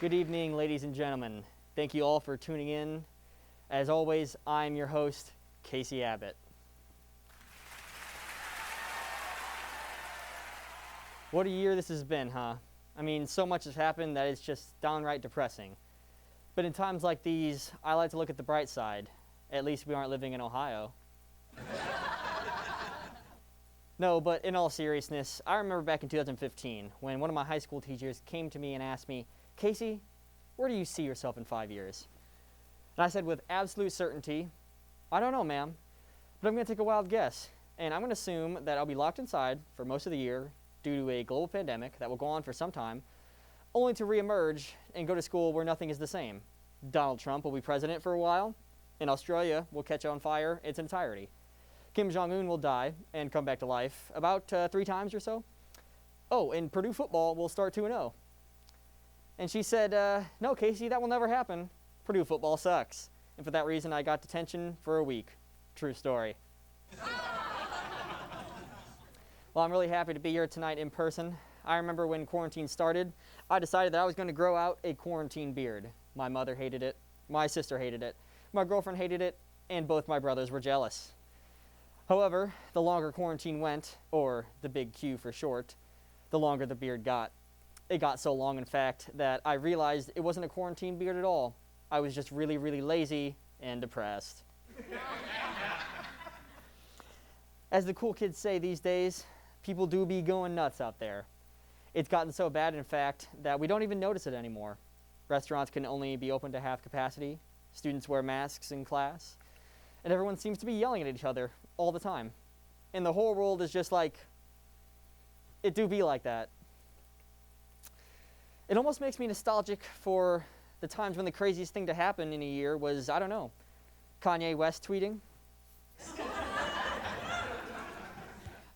Good evening, ladies and gentlemen. Thank you all for tuning in. As always, I'm your host, Casey Abbott. What a year this has been, huh? I mean, so much has happened that it's just downright depressing. But in times like these, I like to look at the bright side. At least we aren't living in Ohio. No, but in all seriousness, I remember back in 2015 when one of my high school teachers came to me and asked me, Casey, where do you see yourself in 5 years? And I said with absolute certainty, I don't know, ma'am, but I'm going to take a wild guess. And I'm going to assume that I'll be locked inside for most of the year due to a global pandemic that will go on for some time, only to reemerge and go to school where nothing is the same. Donald Trump will be president for a while, and Australia will catch on fire its entirety. Kim Jong-un will die and come back to life about 3 times or so. Oh, and Purdue football will start 2-0. And she said, no, Casey, that will never happen. Purdue football sucks. And for that reason, I got detention for a week. True story. Well, I'm really happy to be here tonight in person. I remember when quarantine started, I decided that I was going to grow out a quarantine beard. My mother hated it. My sister hated it. My girlfriend hated it. And both my brothers were jealous. However, the longer quarantine went, or the big Q for short, the longer the beard got. It got so long, in fact, that I realized it wasn't a quarantine beard at all. I was just really, really lazy and depressed. As the cool kids say these days, people do be going nuts out there. It's gotten so bad, in fact, that we don't even notice it anymore. Restaurants can only be open to half capacity. Students wear masks in class. And everyone seems to be yelling at each other all the time. And the whole world is just like, it do be like that. It almost makes me nostalgic for the times when the craziest thing to happen in a year was, I don't know, Kanye West tweeting.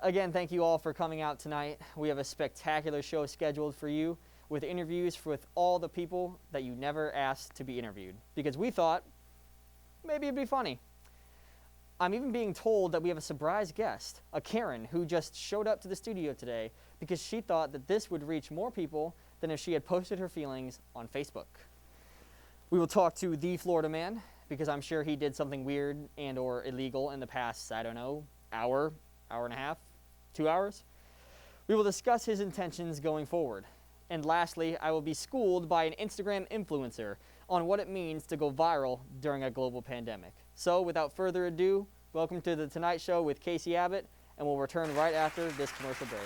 Again, thank you all for coming out tonight. We have a spectacular show scheduled for you with interviews with all the people that you never asked to be interviewed, because we thought maybe it'd be funny. I'm even being told that we have a surprise guest, a Karen, who just showed up to the studio today because she thought that this would reach more people than if she had posted her feelings on Facebook. We will talk to the Florida man, because I'm sure he did something weird and or illegal in the past, I don't know, hour and a half, 2 hours. We will discuss his intentions going forward. And lastly, I will be schooled by an Instagram influencer on what it means to go viral during a global pandemic. So without further ado, welcome to The Tonight Show with Casey Abbott, and we'll return right after this commercial break.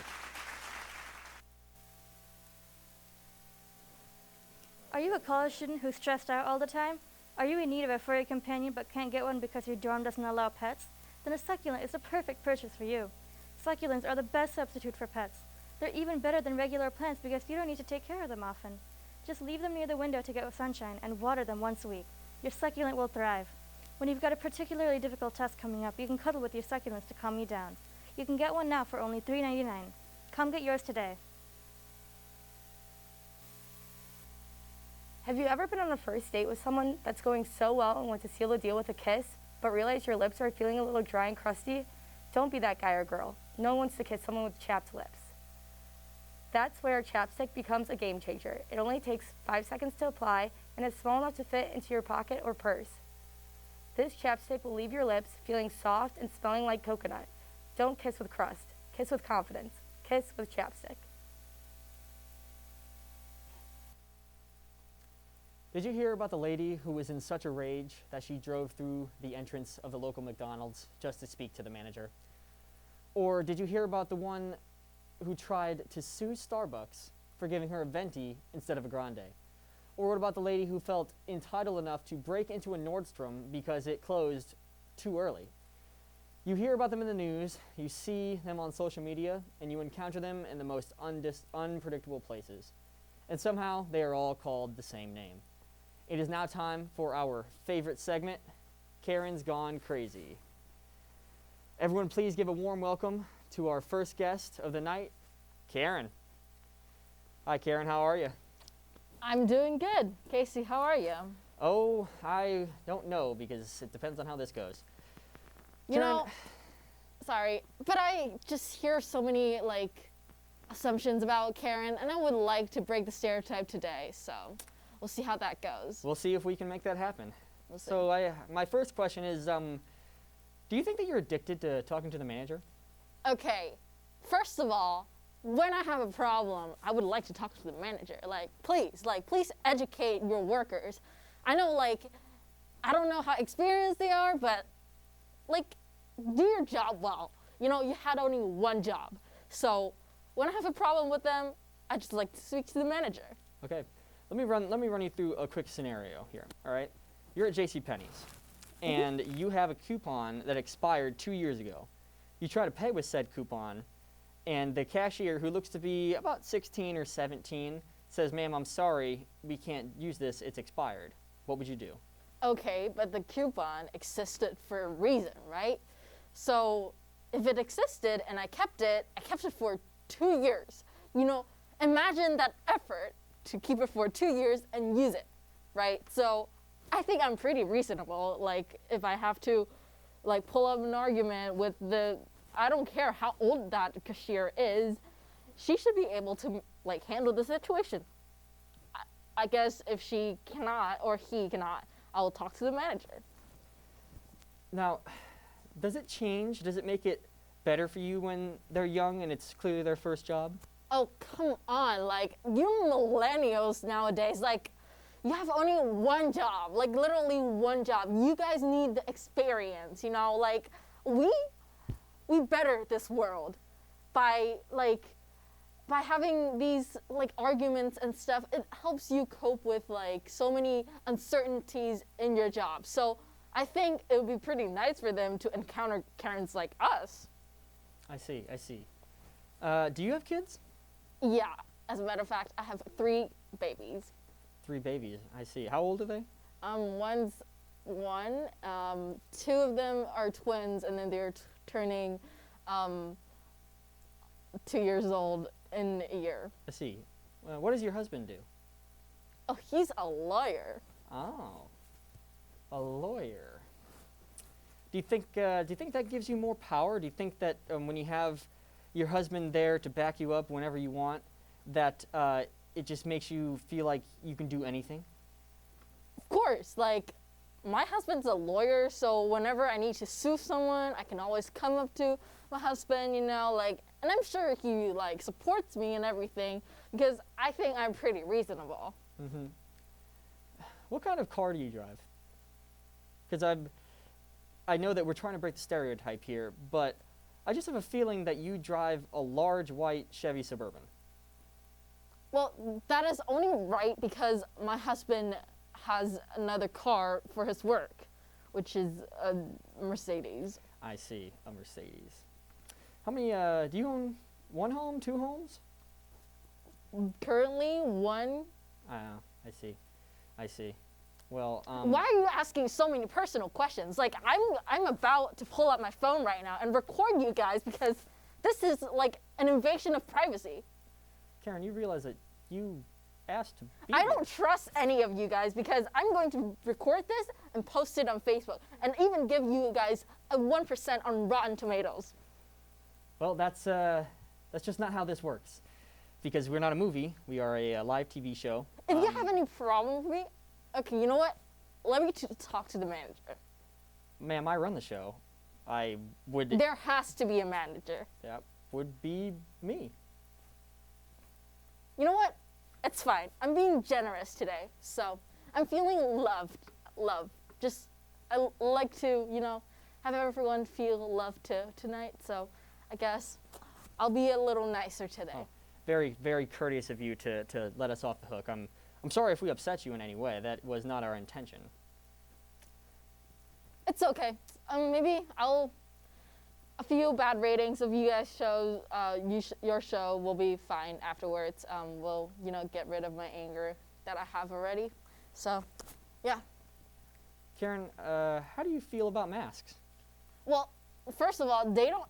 Are you a college student who's stressed out all the time? Are you in need of a furry companion but can't get one because your dorm doesn't allow pets? Then a succulent is the perfect purchase for you. Succulents are the best substitute for pets. They're even better than regular plants because you don't need to take care of them often. Just leave them near the window to get sunshine and water them once a week. Your succulent will thrive. When you've got a particularly difficult test coming up, you can cuddle with your succulents to calm you down. You can get one now for only $3.99. Come get yours today. Have you ever been on a first date with someone that's going so well and want to seal the deal with a kiss, but realize your lips are feeling a little dry and crusty? Don't be that guy or girl. No one wants to kiss someone with chapped lips. That's where chapstick becomes a game changer. It only takes 5 seconds to apply and is small enough to fit into your pocket or purse. This chapstick will leave your lips feeling soft and smelling like coconut. Don't kiss with crust. Kiss with confidence. Kiss with chapstick. Did you hear about the lady who was in such a rage that she drove through the entrance of the local McDonald's just to speak to the manager? Or did you hear about the one who tried to sue Starbucks for giving her a venti instead of a grande? Or what about the lady who felt entitled enough to break into a Nordstrom because it closed too early? You hear about them in the news, you see them on social media, and you encounter them in the most unpredictable places. And somehow they are all called the same name. It is now time for our favorite segment, Karen's Gone Crazy. Everyone please give a warm welcome to our first guest of the night, Karen. Hi Karen, how are you? I'm doing good. Casey, how are you? Oh, I don't know because it depends on how this goes. You know, sorry, but I just hear so many assumptions about Karen, and I would like to break the stereotype today, so we'll see how that goes. We'll see if we can make that happen. We'll see. So my first question is, do you think that you're addicted to talking to the manager? Okay, first of all, when I have a problem, I would like to talk to the manager. Please educate your workers. I know, I don't know how experienced they are, but, do your job well. You had only one job. So when I have a problem with them, I just like to speak to the manager. Okay, let me run you through a quick scenario here. All right, you're at JCPenney's, and you have a coupon that expired 2 years ago. You try to pay with said coupon, and the cashier, who looks to be about 16 or 17, says, "Ma'am, I'm sorry, we can't use this. It's expired." What would you do? Okay, but the coupon existed for a reason, right? So if it existed and I kept it for 2 years. Imagine that effort to keep it for 2 years and use it, right? So I think I'm pretty reasonable. If I have to, pull up an argument with I don't care how old that cashier is, she should be able to, handle the situation. I guess if she cannot or he cannot, I will talk to the manager. Now, does it change? Does it make it better for you when they're young and it's clearly their first job? Oh, come on. You millennials nowadays, you have only one job, literally one job. You guys need the experience, we better this world by having these, arguments and stuff. It helps you cope with, so many uncertainties in your job. So I think it would be pretty nice for them to encounter Karens like us. I see. Do you have kids? Yeah. As a matter of fact, I have 3 babies. 3 babies. I see. How old are they? One's 1. 2 of them are twins, and then they're turning 2 years old in a year. I see. What does your husband do? Oh, he's a lawyer. Oh, a lawyer. Do you think that gives you more power? Do you think that when you have your husband there to back you up whenever you want, that it just makes you feel like you can do anything? Of course. My husband's a lawyer, so whenever I need to sue someone, I can always come up to my husband, and I'm sure he, supports me and everything, because I think I'm pretty reasonable. Mm-hmm. What kind of car do you drive? Because I know that we're trying to break the stereotype here, but I just have a feeling that you drive a large white Chevy Suburban. Well, that is only right because my husband has another car for his work, which is a Mercedes. I see, a Mercedes. How many, do you own 1 home, 2 homes? Currently, 1. I see. Well, Why are you asking so many personal questions? I'm about to pull up my phone right now and record you guys because this is an invasion of privacy. Karen, you realize that you asked to be I here. don't trust any of you guys because I'm going to record this and post it on Facebook and even give you guys a 1% on Rotten Tomatoes. Well, that's just not how this works. Because we're not a movie, we are a live TV show. If you have any problem with me, okay, you know what? Let me talk to the manager. Ma'am, I run the show. I would... There has to be a manager. That would be me. You know what? It's fine. I'm being generous today, so I'm feeling loved. I like to, have everyone feel loved tonight, so I guess I'll be a little nicer today. Oh, very, very courteous of you to let us off the hook. I'm sorry if we upset you in any way. That was not our intention. It's okay. Maybe a few bad ratings of you guys' shows, your show will be fine afterwards. We'll, get rid of my anger that I have already. So, yeah. Karen, how do you feel about masks? Well, first of all, they don't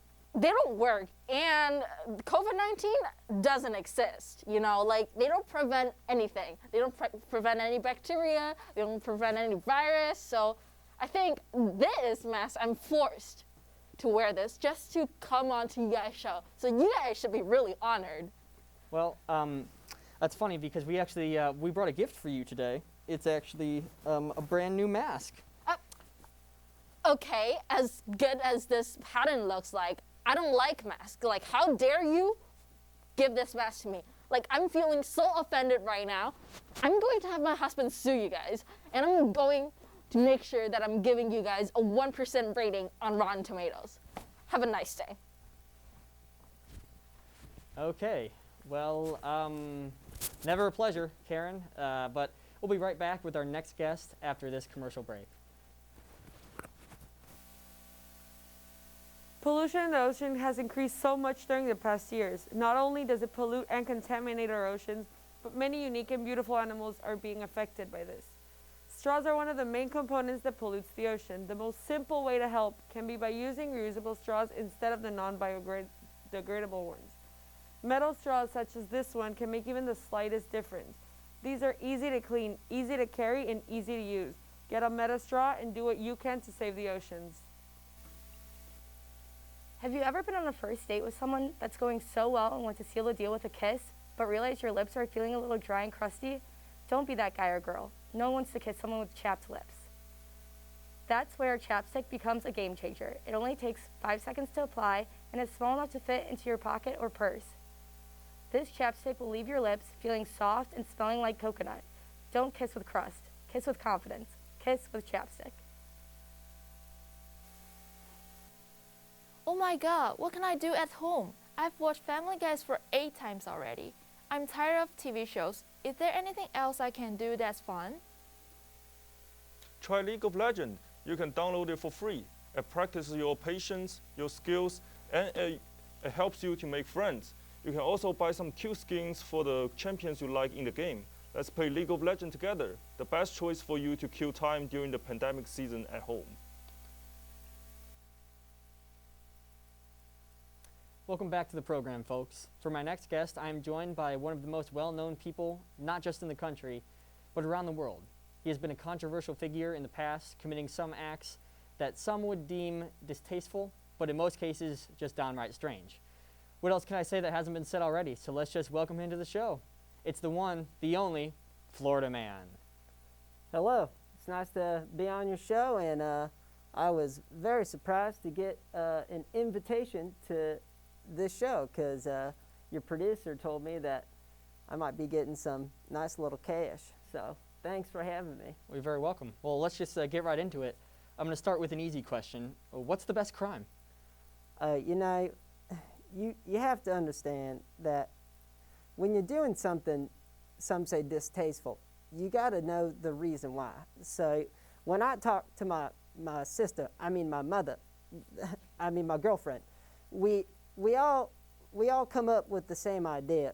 work, and COVID-19 doesn't exist. They don't prevent anything. They don't prevent any bacteria. They don't prevent any virus. So, I think this mask, I'm forced to wear this just to come on to you guys' show. So you guys should be really honored. Well, That's funny because we actually we brought a gift for you today. It's actually a brand new mask. Okay, as good as this pattern looks like, I don't like masks. Like, how dare you give this mask to me? Like, I'm feeling so offended right now. I'm going to have my husband sue you guys, and I'm going to make sure that I'm giving you guys a 1% rating on Rotten Tomatoes. Have a nice day. Okay, well, never a pleasure, Karen, but we'll be right back with our next guest after this commercial break. Pollution in the ocean has increased so much during the past years. Not only does it pollute and contaminate our oceans, but many unique and beautiful animals are being affected by this. Straws are one of the main components that pollutes the ocean. The most simple way to help can be by using reusable straws instead of the non-biodegradable ones. Metal straws such as this one can make even the slightest difference. These are easy to clean, easy to carry, and easy to use. Get a metal straw and do what you can to save the oceans. Have you ever been on a first date with someone that's going so well and want to seal the deal with a kiss, but realize your lips are feeling a little dry and crusty? Don't be that guy or girl. No one wants to kiss someone with chapped lips. That's where chapstick becomes a game changer. It only takes 5 seconds to apply and is small enough to fit into your pocket or purse. This chapstick will leave your lips feeling soft and smelling like coconut. Don't kiss with crust. Kiss with confidence. Kiss with chapstick. Oh my god, what can I do at home? I've watched Family Guys for 8 times already. I'm tired of TV shows. Is there anything else I can do that's fun? Try League of Legends. You can download it for free. It practices your patience, your skills, and it helps you to make friends. You can also buy some cute skins for the champions you like in the game. Let's play League of Legends together. The best choice for you to kill time during the pandemic season at home. Welcome back to the program, folks. For my next guest, I am joined by one of the most well-known people, not just in the country, but around the world. He has been a controversial figure in the past, committing some acts that some would deem distasteful, but in most cases, just downright strange. What else can I say that hasn't been said already? So let's just welcome him to the show. It's the one, the only, Florida Man. Hello. It's nice to be on your show, and I was very surprised to get an invitation to this show because your producer told me that I might be getting some nice little cash. So thanks for having me. Well, you're very welcome. Well, let's just get right into it. I'm going to start with an easy question. What's the best crime? You know, you have to understand that when you're doing something, some say distasteful, you got to know the reason why. So when I talk to my sister, I mean my mother, I mean my girlfriend, we all come up with the same idea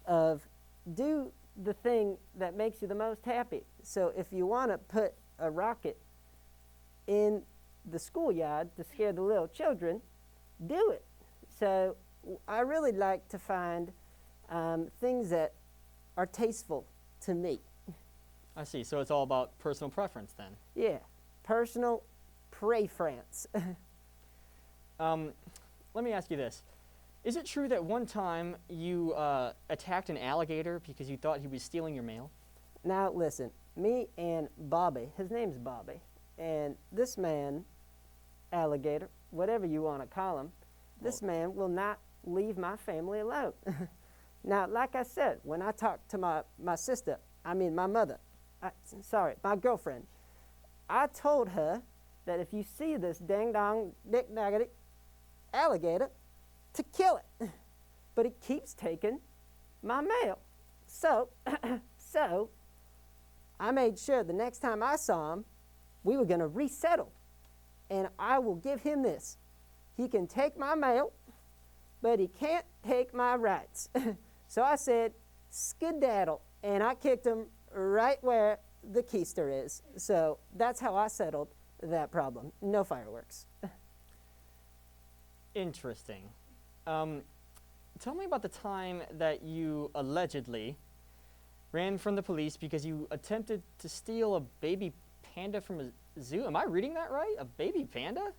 of do the thing that makes you the most happy. So if you want to put a rocket in the schoolyard to scare the little children, do it. So I really like to find things that are tasteful to me. I see. So it's all about personal preference then. Yeah, personal preference. Let me ask you this. Is it true that one time you attacked an alligator because you thought he was stealing your mail? Now listen, me and Bobby, his name's Bobby, and this man, alligator, whatever you want to call him, this man will not leave my family alone. Now, like I said, when I talk to my sister, I mean my mother, my girlfriend, I told her that if you see this ding-dong, dick-daggity alligator, to kill it. But it keeps taking my mail. So I made sure the next time I saw him, we were going to resettle. And I will give him this. He can take my mail, but he can't take my rights. So I said, skedaddle. And I kicked him right where the keister is. So that's how I settled that problem. No fireworks. Interesting. Tell me about the time that you allegedly ran from the police because you attempted to steal a baby panda from a zoo. Am I reading that right? A baby panda?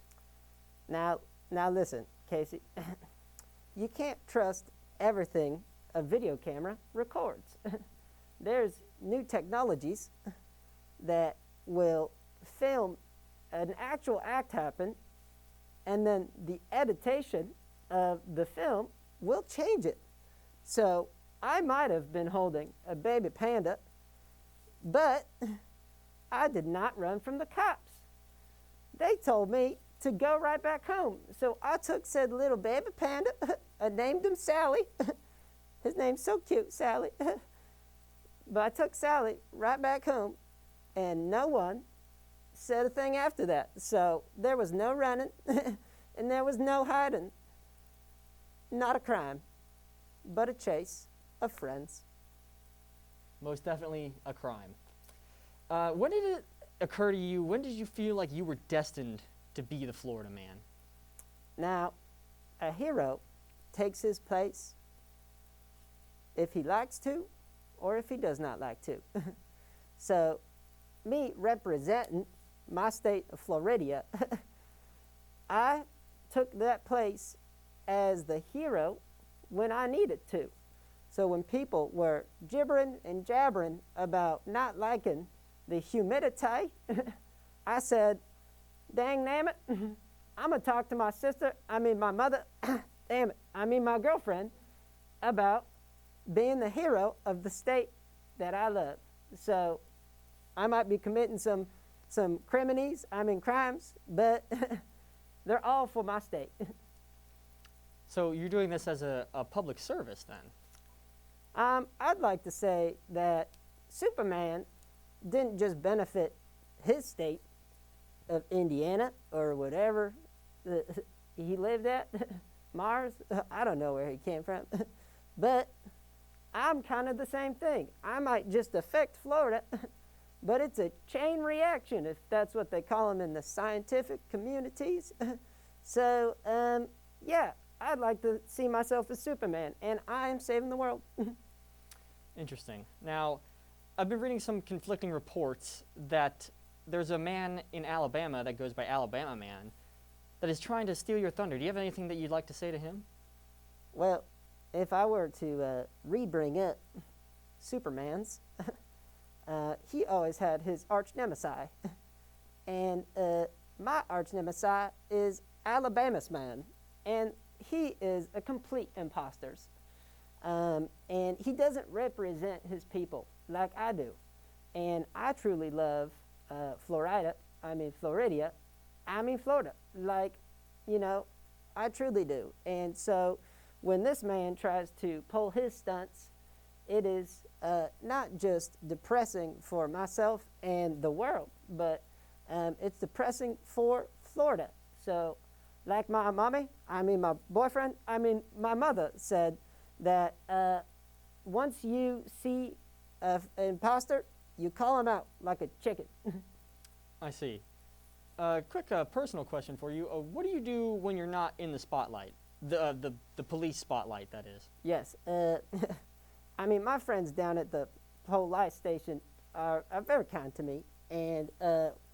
Now listen, Casey. You can't trust everything a video camera records. There's new technologies that will film an actual act happen, and then the editation of the film will change it. So I might have been holding a baby panda, but I did not run from the cops. They told me to go right back home. So I took said little baby panda, I named him Sally. His name's so cute, Sally. But I took Sally right back home, and no one said a thing after that. So there was no running, and there was no hiding. Not a crime, but a chase of friends. Most definitely a crime. When did it occur to you, when did you feel like you were destined to be the Florida man? Now, a hero takes his place if he likes to or if he does not like to. So, me representing my state of Florida, I took that place as the hero when I needed to. So when people were gibbering and jabbering about not liking the humidity, I said, dang damn it, I'm going to talk to my sister, my mother, damn it, my girlfriend, about being the hero of the state that I love. So I might be committing some crimes, but they're all for my state. So you're doing this as a public service then? I'd like to say that Superman didn't just benefit his state of Indiana or whatever he lived at, Mars, I don't know where he came from, but I'm kind of the same thing. I might just affect Florida, but it's a chain reaction, if that's what they call them in the scientific communities. So, yeah, I'd like to see myself as Superman, and I am saving the world. Interesting. Now, I've been reading some conflicting reports that there's a man in Alabama that goes by Alabama Man that is trying to steal your thunder. Do you have anything that you'd like to say to him? Well, if I were to re-bring up Superman's, he always had his arch nemesis. And my arch nemesis is Alabama's Man. And he is a complete imposter. And he doesn't represent his people like I do. And I truly love Florida. Florida. Like, I truly do. And so when this man tries to pull his stunts, it is not just depressing for myself and the world, but it's depressing for Florida. So like my boyfriend, my mother said that once you see an imposter, you call him out like a chicken. I see. Quick personal question for you. What do you do when you're not in the spotlight? The police spotlight, that is. Yes. My friends down at the police station are very kind to me. And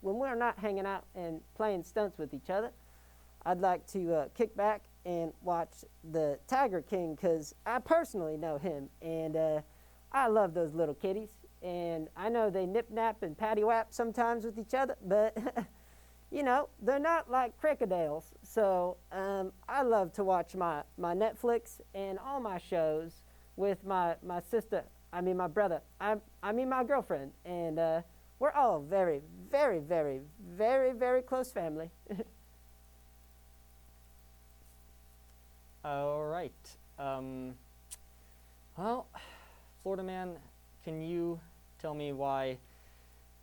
when we're not hanging out and playing stunts with each other, I'd like to kick back and watch the Tiger King, because I personally know him. And I love those little kitties. And I know they nip-nap and patty-wap sometimes with each other, but, they're not like crocodiles. So I love to watch my Netflix and all my shows with my sister, my brother, my girlfriend. And we're all very, very, very, very, very close family. All right. Well, Florida Man, can you tell me why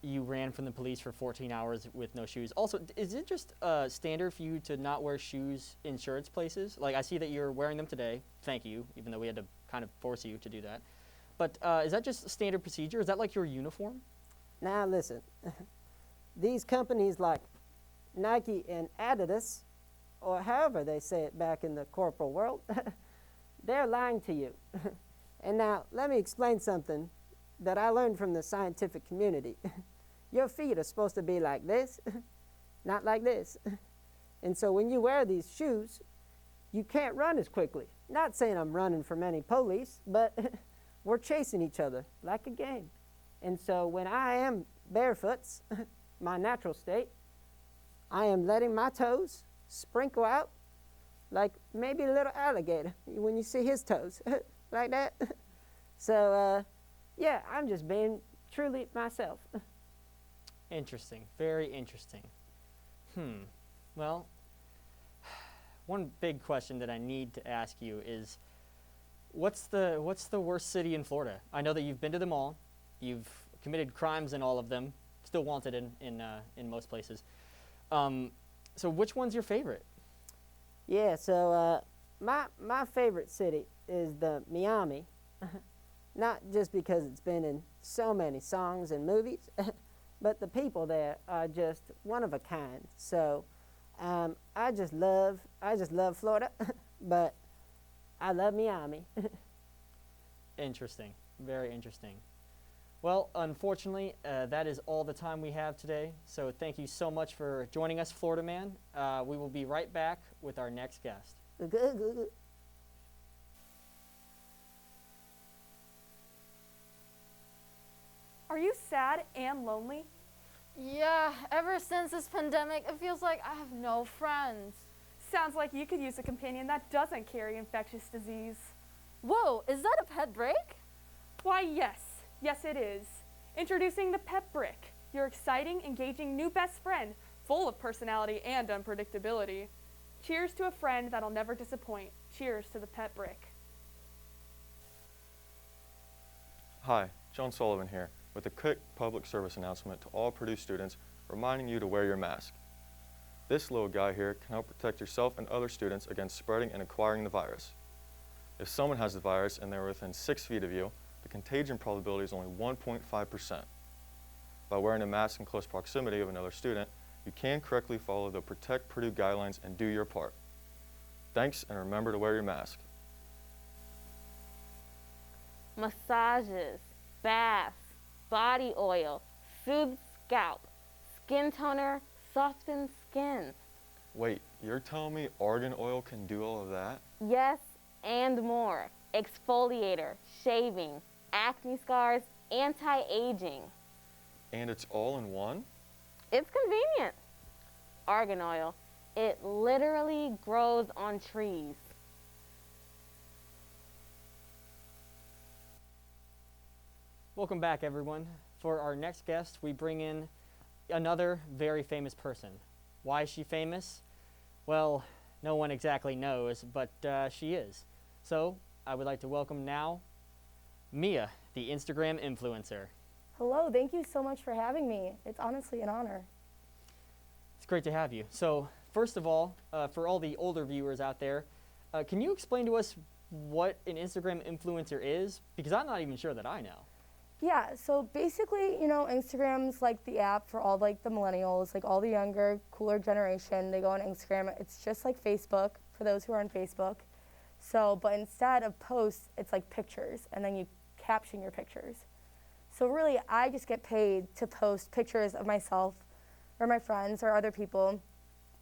you ran from the police for 14 hours with no shoes? Also, is it just standard for you to not wear shoes in insurance places? Like, I see that you're wearing them today. Thank you, even though we had to kind of force you to do that. But is that just standard procedure? Is that like your uniform? Now, listen. These companies like Nike and Adidas, or however they say it back in the corporal world, they're lying to you. And now, let me explain something that I learned from the scientific community. Your feet are supposed to be like this, not like this. And so when you wear these shoes, you can't run as quickly. Not saying I'm running from any police, but we're chasing each other like a game. And so when I am barefoots, my natural state, I am letting my toes sprinkle out like maybe a little alligator when you see his toes, like that. So, yeah, I'm just being truly myself. Interesting, very interesting. Well, one big question that I need to ask you is, what's the worst city in Florida? I know that you've been to them all, you've committed crimes in all of them, still wanted in most places. So which one's your favorite? Yeah, so my favorite city is the Miami. Not just because it's been in so many songs and movies, but the people there are just one of a kind. So I just love Florida, but I love Miami. Interesting, very interesting. Well, unfortunately, that is all the time we have today. So thank you so much for joining us, Florida Man. We will be right back with our next guest. Good. Are you sad and lonely? Yeah, ever since this pandemic, it feels like I have no friends. Sounds like you could use a companion that doesn't carry infectious disease. Whoa, is that a pet brick? Why, yes. Yes, it is. Introducing the Pet Brick, your exciting, engaging new best friend, full of personality and unpredictability. Cheers to a friend that'll never disappoint. Cheers to the Pet Brick. Hi, John Sullivan here with a quick public service announcement to all Purdue students reminding you to wear your mask. This little guy here can help protect yourself and other students against spreading and acquiring the virus. If someone has the virus and they're within 6 feet of you, the contagion probability is only 1.5%. By wearing a mask in close proximity of another student, you can correctly follow the Protect Purdue guidelines and do your part. Thanks, and remember to wear your mask. Massages, baths, body oil, soothes scalp, skin toner, softens skin. Wait, you're telling me argan oil can do all of that? Yes, and more. Exfoliator, shaving, acne scars, anti-aging. And it's all in one? It's convenient. Argan oil, it literally grows on trees. Welcome back, everyone. For our next guest, we bring in another very famous person. Why is she famous? Well, no one exactly knows, but she is. So, I would like to welcome now Mia, the Instagram influencer. Hello, thank you so much for having me. It's honestly an honor. It's great to have you. So, first of all, for all the older viewers out there, can you explain to us what an Instagram influencer is? Because I'm not even sure that I know. Yeah, so basically, Instagram's like the app for all like the millennials, like all the younger, cooler generation. They go on Instagram. It's just like Facebook for those who are on Facebook. So, but instead of posts, it's like pictures, and then you caption your pictures. So really, I just get paid to post pictures of myself or my friends or other people,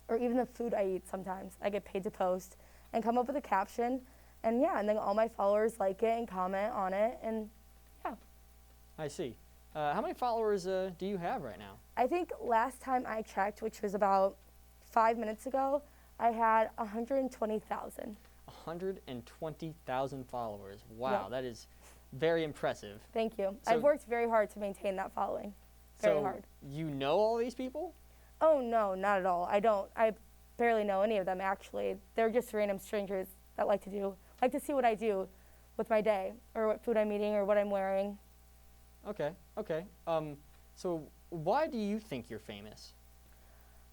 or even the food I eat sometimes. I get paid to post and come up with a caption, and yeah, and then all my followers like it and comment on it, and yeah. I see. How many followers do you have right now? I think last time I checked, which was about 5 minutes ago, I had 120,000. 120,000 followers. Wow, Yep. that is very impressive. Thank you. So- I've worked very hard to maintain that following. Very So, hard. you know all these people? Oh, no, not at all. I don't. I barely know any of them, actually. They're just random strangers that like to see what I do with my day, or what food I'm eating, or what I'm wearing. Okay. So why do you think you're famous?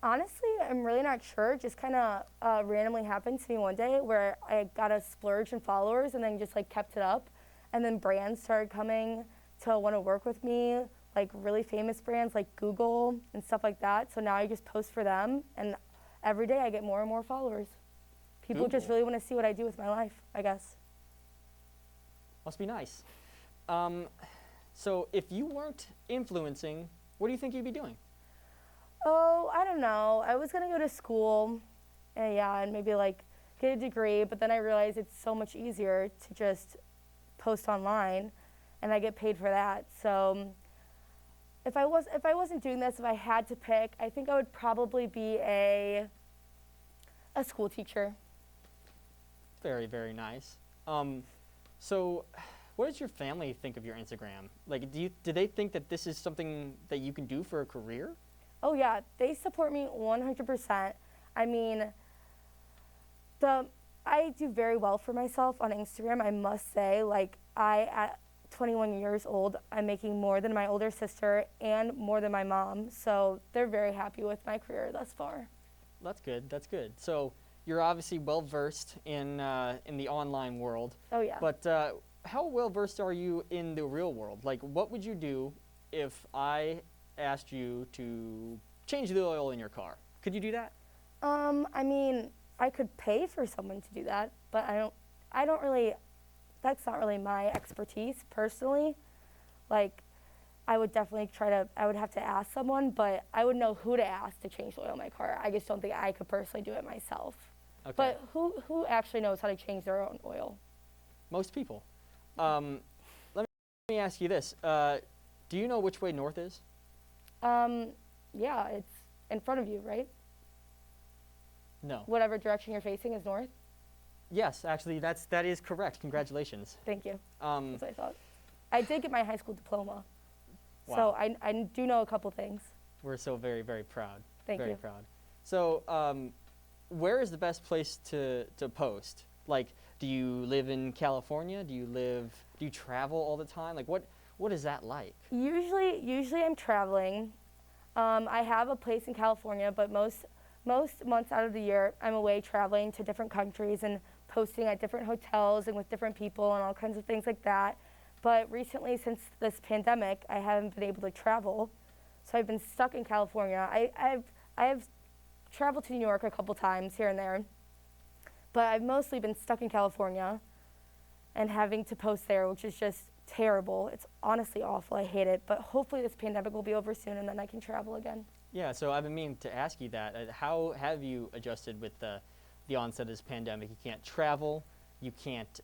Honestly, I'm really not sure. It just kind of randomly happened to me one day where I got a splurge in followers and then just like kept it up. And then brands started coming to want to work with me, like really famous brands like Google and stuff like that. So now I just post for them, and every day I get more and more followers. People just Google. really want to see what I do with my life, I guess. Must be nice. So if you weren't influencing, what do you think you'd be doing? Oh, I don't know. I was going to go to school and maybe like get a degree, but then I realized it's so much easier to just post online, and I get paid for that. So if I wasn't doing this, if I had to pick, I think I would probably be a school teacher. Very, very nice. So what does your family think of your Instagram? Like, do they think that this is something that you can do for a career? Oh yeah, they support me 100%. I mean, I do very well for myself on Instagram, I must say. Like, at 21 years old, I'm making more than my older sister and more than my mom. So they're very happy with my career thus far. That's good. That's good. So you're obviously well versed in the online world. Oh yeah. But how well versed are you in the real world? Like, what would you do if I asked you to change the oil in your car? Could you do that? I mean, I could pay for someone to do that, but I don't really, that's not really my expertise personally. Like, I would definitely I would have to ask someone, but I would know who to ask to change the oil in my car. I just don't think I could personally do it myself. Okay. But who actually knows how to change their own oil? Most people. Let me ask you this. Do you know which way north is? Yeah, it's in front of you, right? No. Whatever direction you're facing is north. Yes, actually, that is correct. Congratulations. Thank you. Um, That's what I thought. I did get my high school diploma, Wow. so I do know a couple things. We're so very, very proud. Thank very you. proud. So, where is the best place to post? Like, do you live in California? Do you travel all the time? Like, what is that like? Usually I'm traveling. I have a place in California, but most months out of the year, I'm away traveling to different countries and posting at different hotels and with different people and all kinds of things like that. But recently, since this pandemic, I haven't been able to travel, so I've been stuck in California. I've traveled to New York a couple times here and there, but I've mostly been stuck in California and having to post there, which is just terrible. It's honestly awful. I hate it. But hopefully this pandemic will be over soon and then I can travel again. Yeah, so I've been meaning to ask you that. How have you adjusted with the onset of this pandemic? You can't travel. You can't,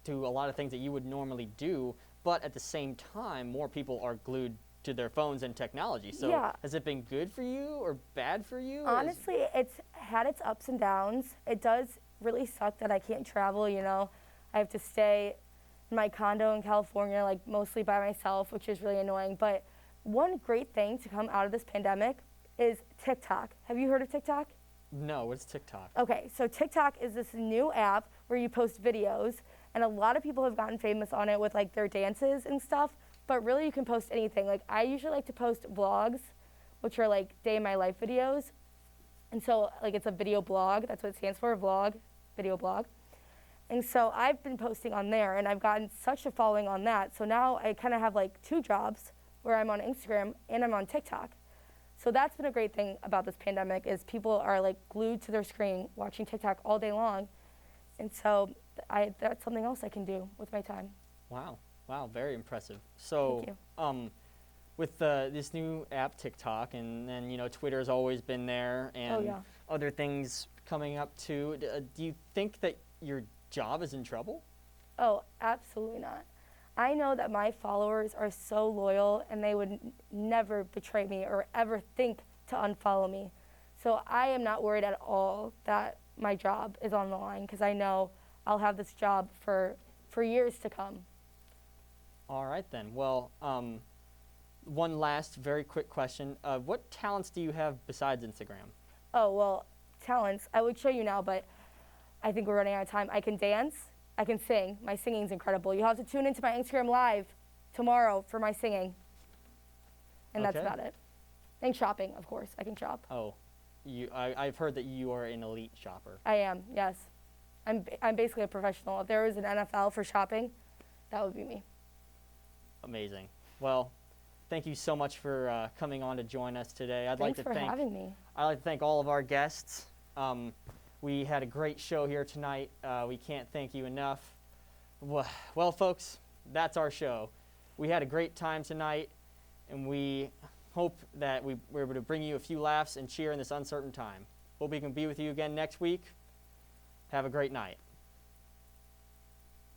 do a lot of things that you would normally do. But at the same time, more people are glued to their phones and technology. So Yeah. has it been good for you or bad for you? Honestly, it's had its ups and downs. It does really suck that I can't travel, I have to stay in my condo in California, like mostly by myself, which is really annoying. But one great thing to come out of this pandemic is TikTok. Have you heard of TikTok? No, what's TikTok? Okay, so TikTok is this new app where you post videos, and a lot of people have gotten famous on it with like their dances and stuff, but really you can post anything. Like, I usually like to post vlogs, which are like day in my life videos. And so like it's a video blog, that's what it stands for, vlog, video blog. And so I've been posting on there and I've gotten such a following on that. So now I kind of have like two jobs where I'm on Instagram and I'm on TikTok. So that's been a great thing about this pandemic is people are like glued to their screen watching TikTok all day long. And so that's something else I can do with my time. Wow, very impressive. So, Thank you. With this new app TikTok, and then Twitter's always been there, and yeah. other things coming up too. Do you think that your job is in trouble? Oh, absolutely not. I know that my followers are so loyal and they would never betray me or ever think to unfollow me. So I am not worried at all that my job is on the line because I know I'll have this job for years to come. All right then. Well, one last very quick question. What talents do you have besides Instagram? Oh, well, talents. I would show you now, but I think we're running out of time. I can dance. I can sing. My singing's incredible. You'll have to tune into my Instagram live tomorrow for my singing. And that's Okay. about it. And shopping, of course. I can shop. Oh, I've heard that you are an elite shopper. I am, yes. I'm basically a professional. If there was an NFL for shopping, that would be me. Amazing. Well, thank you so much for coming on to join us today. Thanks for having me. I'd like to thank all of our guests. We had a great show here tonight. We can't thank you enough. Well, folks, that's our show. We had a great time tonight, and we hope that we were able to bring you a few laughs and cheer in this uncertain time. Hope we can be with you again next week. Have a great night.